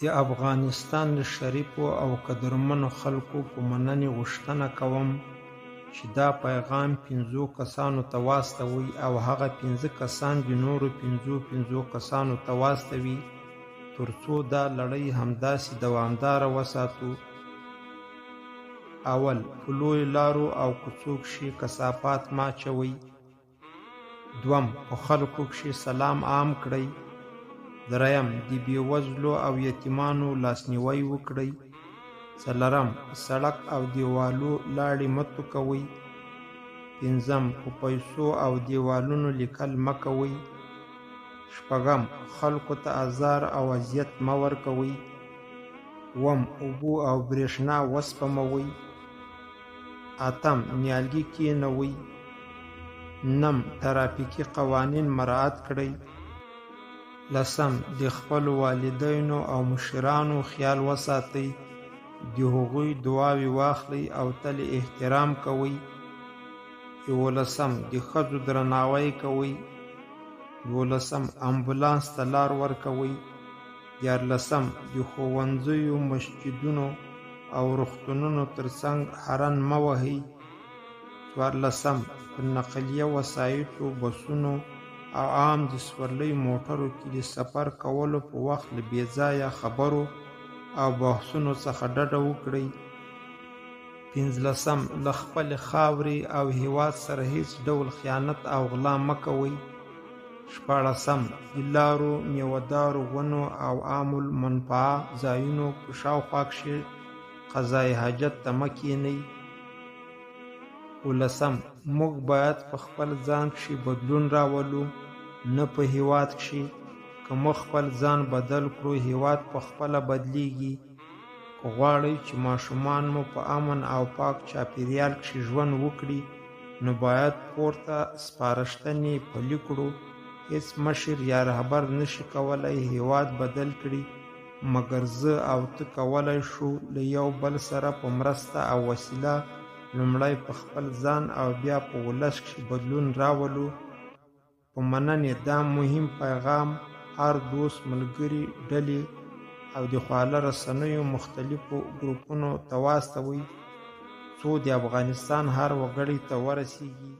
د افغانستان د شریفو او قدرمنو خلکو په مننې غوښتنه کوم چې دا پیغام 5 کسانو ته واستوئ او هغه 5 کسان د نورو 5 کسانو ته واستوي ترڅو دا لړۍ همداسې دوامداره وساتو. اول، په لویو لارو او کوڅو کښې کثافات مه اچوئ. دوم، په خلکو کښې سلام عام کړئ. دریم، د بېوزلو او یتیمانو لاسنیوی وکړئ. څلورم، په سړک او دیوالو لاړې مه تو کوئ. پنځم، په پیسو او دیوالونو لیکل مه کوئ. شپږم، خلکو ته ازار او اذیت مه ورکوئ. اووم، اوبه او برېښنا وسپموئ. اتم، نیالګي کښېنوئ. نهم، ترافیکي قوانین مراعات کړئ. لسم، د خپلو والدینو او مشرانو خیال وساتئ. د هغوی دعاوې واخلئ او تل احترام کوئ. 11، د ښځو درناوی کوئ. 12، امبولانس ته لار ورکوئ. 14، د ښوونځیو، مسجدونو او روغتونونو ترڅنګ هارن مه وهئ. 14، په نقلیه وسایطو، بسونو او عام د سورلۍ موټرو کې د سفر کولو په وخت له بې ځایه خبرو او بحثونو څخه ډډه وکړئ. 15، له خپلې خاورې او هېواد سره هیڅ ډول خیانت او غلا مه کوئ. 16، د لارو، میوه‌دارو ونو او عام المنفعه ځایونو په شاوخوا کښې قضای حاجت ته مه کښېنئ. 17، موږ باید په خپل ځان کښې بدلون راولو، نه په هېواد کښې. که موږ خپل ځان بدل کړو، هېواد په خپله بدلیږي. که غواړئ چې ماشومان مو په امن او پاک چاپېریال کښې ژوند وکړي، نو باید پورته سپارښتنې پلي کړو. هیڅ مشر یا رهبر نشي کولی هېواد بدل کړي، مګر زه او ته کولی شو له یو بل سره په مرسته او وسیله لومړی په خپل ځان او بیا په ولس کښې بدلون راولو. په مننې دا مهم پیغام هر دوست، ملګري، ډلې او د خواله رسنیو مختلفو ګروپونو ته واستوئ څو د افغانستان هر وګړي ته ورسیږي.